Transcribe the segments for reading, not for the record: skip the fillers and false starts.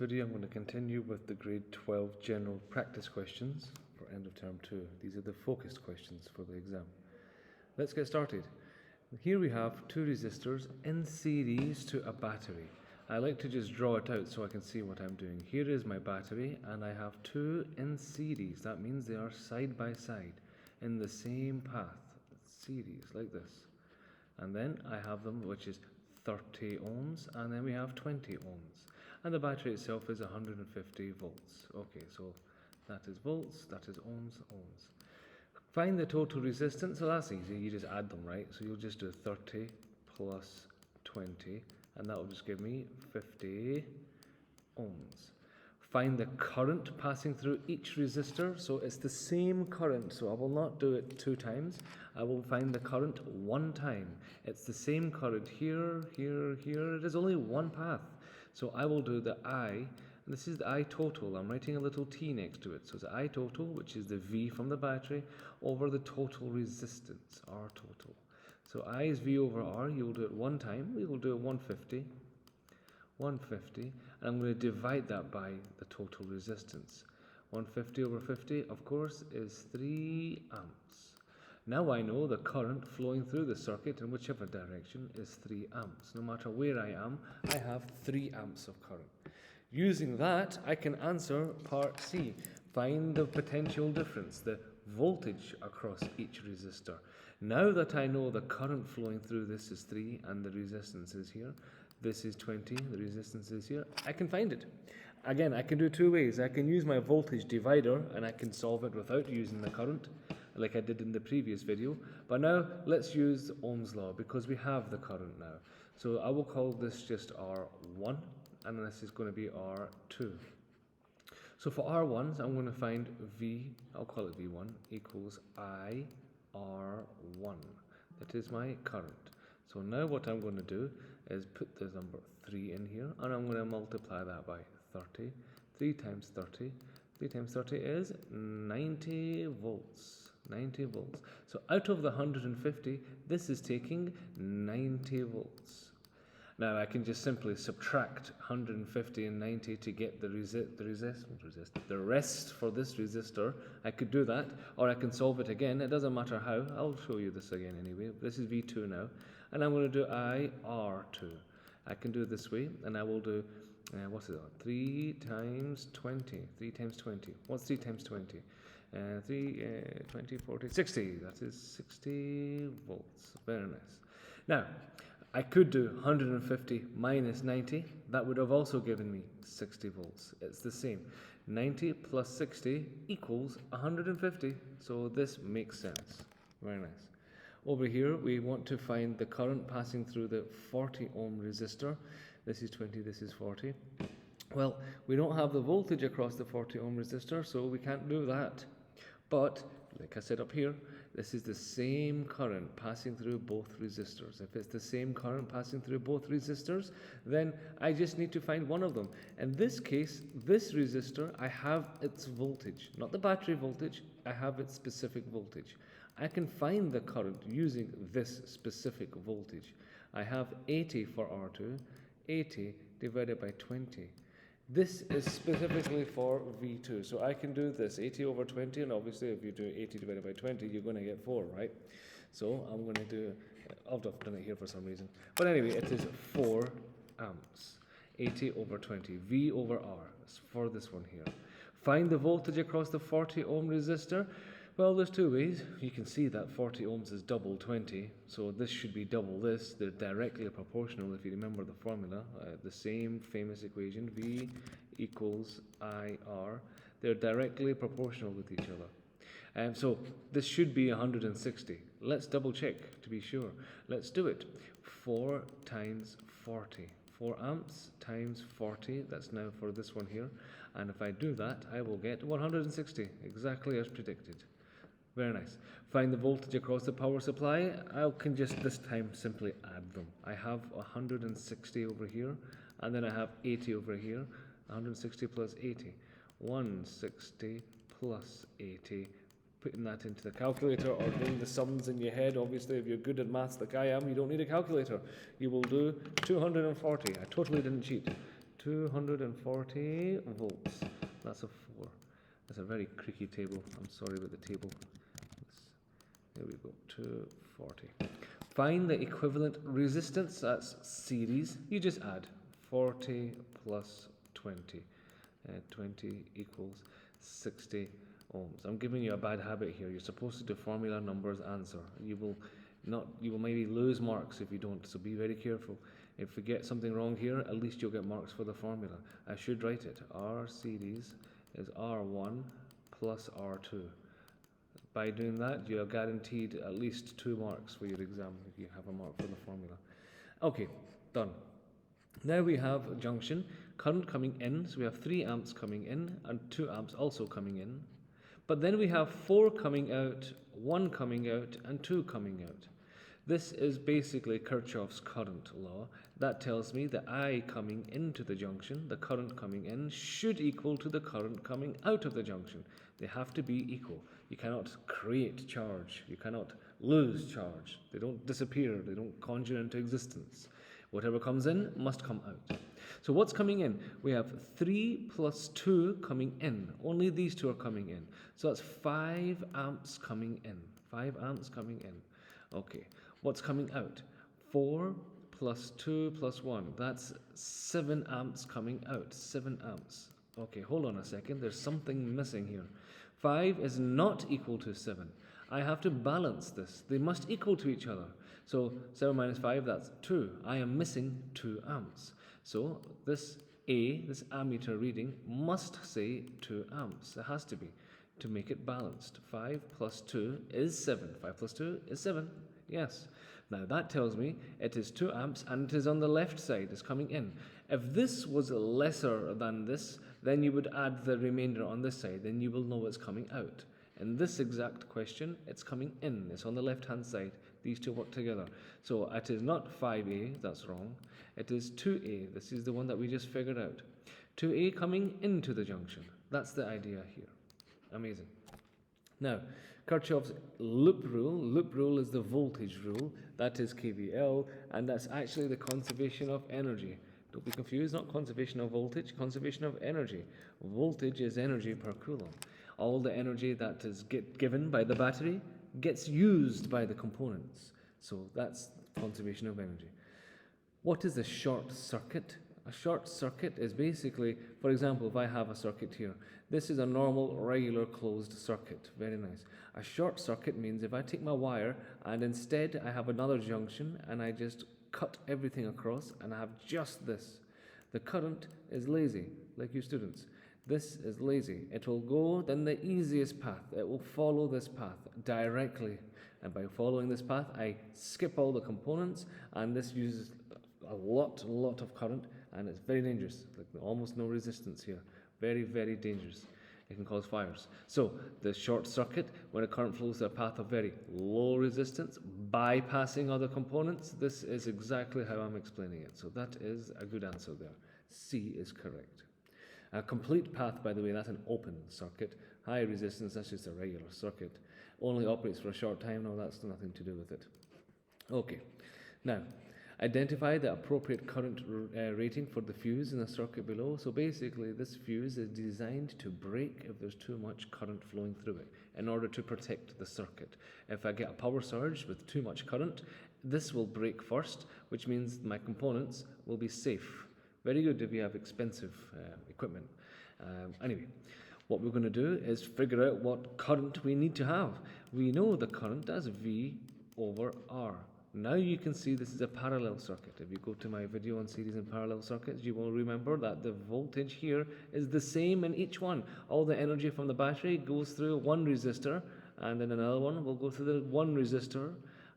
Today I'm going to continue with the grade 12 general practice questions for end of term 2. These are the focused questions for the exam. Let's get started. Here we have two resistors in series to a battery. I like to just draw it out so I can see what I'm doing. Here is my battery and I have two in series. That means they are side by side in the same path, series like this. And then I have them, which is 30 ohms, and then we have 20 ohms. And the battery itself is 150 volts. Okay, so that is volts, that is ohms, ohms. Find the total resistance. So that's easy, you just add them, right? So you'll just do 30 plus 20, and that will just give me 50 ohms. Find the current passing through each resistor. So it's the same current, so I will not do it two times. I will find the current one time. It's the same current here, here, here. It is only one path. So I will do the I, and this is the I total. I'm writing a little t next to it. So it's the I total, which is the V from the battery, over the total resistance, R total. So I is V over R. You'll do it one time. We will do it 150. 150, and I'm going to divide that by the total resistance. 150 over 50, of course, is 3 amps. Now I know the current flowing through the circuit in whichever direction is 3 amps. No matter where I am, I have 3 amps of current. Using that, I can answer part C. Find the potential difference, the voltage across each resistor. Now that I know the current flowing through this is 3 and the resistance is here, this is 20, the resistance is here, I can find it. Again, I can do two ways. I can use my voltage divider and I can solve it without using the current, like I did in the previous video. But now let's use Ohm's law because we have the current now. So I will call this just R1 and this is going to be R2. So for R1s, I'm going to find V, I'll call it V1, equals I R1. That is my current. So now what I'm going to do is put the number 3 in here, and I'm going to multiply that by 30. 3 times 30. 3 times 30 is 90 volts. 90 volts. So out of the 150, this is taking 90 volts. Now I can just simply subtract 150 and 90 to get the rest for this resistor. I could do that, or I can solve it again. It doesn't matter how. I'll show you this again anyway. This is V2 now, and I'm going to do IR2. I can do it this way, and I will do, what's it on? 3 times 20. 3 times 20. What's 3 times 20? 20, 40, 60. That is 60 volts. Very nice. Now, I could do 150 minus 90. That would have also given me 60 volts. It's the same. 90 plus 60 equals 150. So this makes sense. Very nice. Over here, we want to find the current passing through the 40 ohm resistor. This is 20, this is 40. Well, we don't have the voltage across the 40 ohm resistor, so we can't do that. But, like I said up here, this is the same current passing through both resistors. If it's the same current passing through both resistors, then I just need to find one of them. In this case, this resistor, I have its voltage. Not the battery voltage, I have its specific voltage. I can find the current using this specific voltage. I have 80 for R2, 80 divided by 20. This is specifically for V2, so I can do this, 80 over 20, and obviously if you do 80 divided by 20, you're going to get 4, right? So I'm going to do, I've done it here for some reason. But anyway, it is 4 amps, 80 over 20, V over R, for this one here. Find the voltage across the 40 ohm resistor. Well, there's two ways. You can see that 40 ohms is double 20, so this should be double this. They're directly proportional if you remember the formula, the same famous equation, V equals IR. They're directly proportional with each other. So this should be 160. Let's double check to be sure. Let's do it. 4 times 40. 4 amps times 40, that's now for this one here. And if I do that, I will get 160, exactly as predicted. Very nice. Find the voltage across the power supply. I can just this time simply add them. I have 160 over here, and then I have 80 over here. 160 plus 80. 160 plus 80. Putting that into the calculator or doing the sums in your head. Obviously, if you're good at maths like I am, you don't need a calculator. You will do 240. I totally didn't cheat. 240 volts. That's a 4. That's a very creaky table. I'm sorry about the table. There we go, 240. Find the equivalent resistance. That's series. You just add 40 plus 20. 20 equals 60 ohms. I'm giving you a bad habit here. You're supposed to do formula, numbers, answer. You will maybe lose marks if you don't, so be very careful. If you get something wrong here, at least you'll get marks for the formula. I should write it. R series is R1 plus R2. By doing that, you are guaranteed at least 2 marks for your exam if you have a mark for the formula. Okay, done. Now we have a junction, current coming in, so we have 3 amps coming in and 2 amps also coming in. But then we have 4 coming out, 1 coming out, and 2 coming out. This is basically Kirchhoff's current law. That tells me that I coming into the junction, the current coming in, should equal to the current coming out of the junction. They have to be equal. You cannot create charge. You cannot lose charge. They don't disappear. They don't conjure into existence. Whatever comes in must come out. So what's coming in? We have 3 plus 2 coming in. Only these 2 are coming in. So that's 5 amps coming in. 5 amps coming in. Okay. What's coming out? 4 plus 2 plus 1. That's 7 amps coming out. 7 amps. Okay, hold on a second. There's something missing here. 5 is not equal to 7. I have to balance this. They must equal to each other. So 7 minus 5, that's 2. I am missing 2 amps. So this ammeter reading must say 2 amps. It has to be to make it balanced. 5 plus 2 is 7. 5 plus 2 is 7. Yes. Now that tells me it is 2 amps and it is on the left side. It's coming in. If this was lesser than this, then you would add the remainder on this side. Then you will know it's coming out. In this exact question, it's coming in. It's on the left-hand side. These 2 work together. So it is not 5A. That's wrong. It is 2A. This is the one that we just figured out. 2A coming into the junction. That's the idea here. Amazing. Now, Kirchhoff's loop rule. Loop rule is the voltage rule. That is KVL, and that's actually the conservation of energy. Don't be confused, not conservation of voltage, conservation of energy. Voltage is energy per coulomb. All the energy that is given by the battery gets used by the components. So that's conservation of energy. What is a short circuit? A short circuit is basically, for example, if I have a circuit here, this is a normal, regular closed circuit. Very nice. A short circuit means if I take my wire and instead I have another junction and I just cut everything across and I have just this. The current is lazy, like you students. This is lazy. It will go then the easiest path. It will follow this path directly. And by following this path, I skip all the components, and this uses a lot of current, and it's very dangerous. Like almost no resistance here. Very, very dangerous. It can cause fires. So the short circuit, when a current flows through a path of very low resistance, bypassing other components, this is exactly how I'm explaining it. So that is a good answer there. C is correct. A complete path, by the way, that's an open circuit. High resistance, that's just a regular circuit. Only operates for a short time. No, that's nothing to do with it. Okay. Now, identify the appropriate current rating for the fuse in the circuit below. So basically, this fuse is designed to break if there's too much current flowing through it in order to protect the circuit. If I get a power surge with too much current, this will break first, which means my components will be safe. Very good if you have expensive equipment. Anyway, what we're going to do is figure out what current we need to have. We know the current as V over R. Now you can see this is a parallel circuit. If you go to my video on series and parallel circuits, you will remember that the voltage here is the same in each one. All the energy from the battery goes through one resistor, and then another one will go through the one resistor,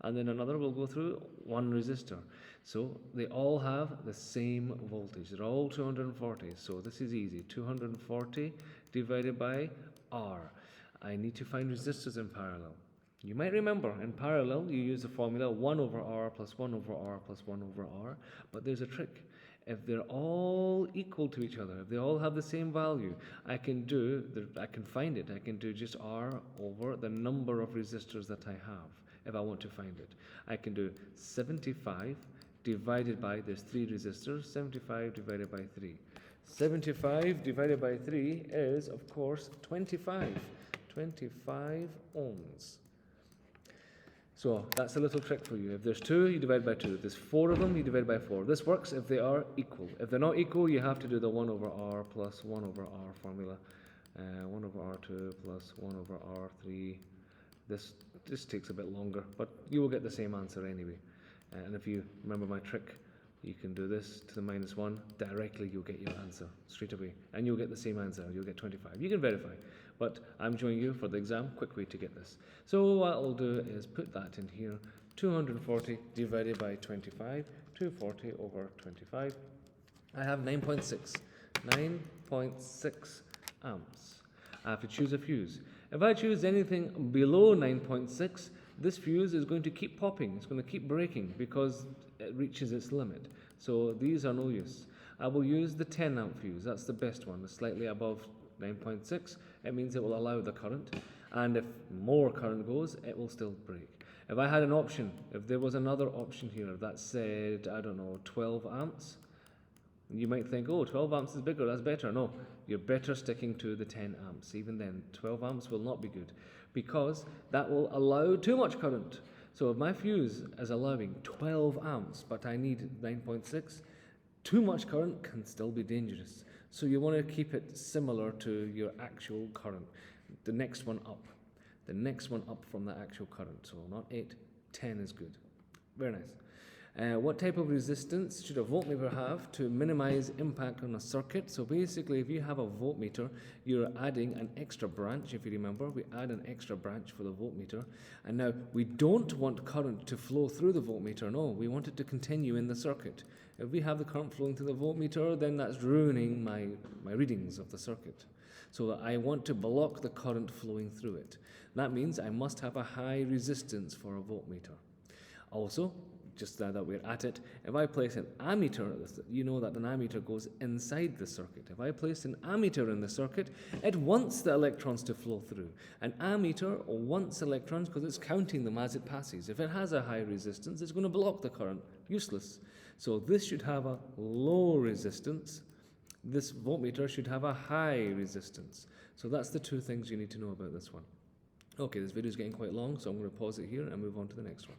and then another will go through one resistor. So they all have the same voltage. They're all 240. So this is easy. 240 divided by R. I need to find resistors in parallel. You might remember, in parallel, you use the formula 1 over R plus 1 over R plus 1 over R. But there's a trick. If they're all equal to each other, if they all have the same value, I can find it. I can do just R over the number of resistors that I have if I want to find it. I can do 75 divided by, there's 3 resistors, 75 divided by 3. 75 divided by 3 is, of course, 25. 25 ohms. So that's a little trick for you. If there's 2, you divide by 2. If there's 4 of them, you divide by 4. This works if they are equal. If they're not equal, you have to do the 1 over r plus 1 over r formula. 1 over r2 plus 1 over r3. This takes a bit longer, but you will get the same answer anyway. And if you remember my trick, you can do this to the minus 1. Directly you'll get your answer straight away. And you'll get the same answer. You'll get 25. You can verify. But I'm showing you for the exam, quick way to get this. So what I'll do is put that in here. 240 divided by 25. 240 over 25. I have 9.6. 9.6 amps. I have to choose a fuse. If I choose anything below 9.6, this fuse is going to keep popping. It's going to keep breaking because it reaches its limit. So these are no use. I will use the 10 amp fuse. That's the best one. It's slightly above 9.6. It means it will allow the current. And if more current goes, it will still break. If I had an option, if there was another option here that said, I don't know, 12 amps, you might think, oh, 12 amps is bigger, that's better. No, you're better sticking to the 10 amps. Even then, 12 amps will not be good because that will allow too much current. So if my fuse is allowing 12 amps, but I need 9.6, too much current can still be dangerous. So you want to keep it similar to your actual current. The next one up. The next one up from the actual current. So not 8, 10 is good. Very nice. What type of resistance should a voltmeter have to minimize impact on a circuit? So basically, if you have a voltmeter, you're adding an extra branch. If you remember, we add an extra branch for the voltmeter. And now, we don't want current to flow through the voltmeter. No, we want it to continue in the circuit. If we have the current flowing through the voltmeter, then that's ruining my readings of the circuit. So I want to block the current flowing through it. That means I must have a high resistance for a voltmeter. Also, just now that we're at it, if I place an ammeter, you know that an ammeter goes inside the circuit. If I place an ammeter in the circuit, it wants the electrons to flow through. An ammeter wants electrons because it's counting them as it passes. If it has a high resistance, it's going to block the current. Useless. So this should have a low resistance. This voltmeter should have a high resistance. So that's the two things you need to know about this one. Okay, this video is getting quite long, so I'm going to pause it here and move on to the next one.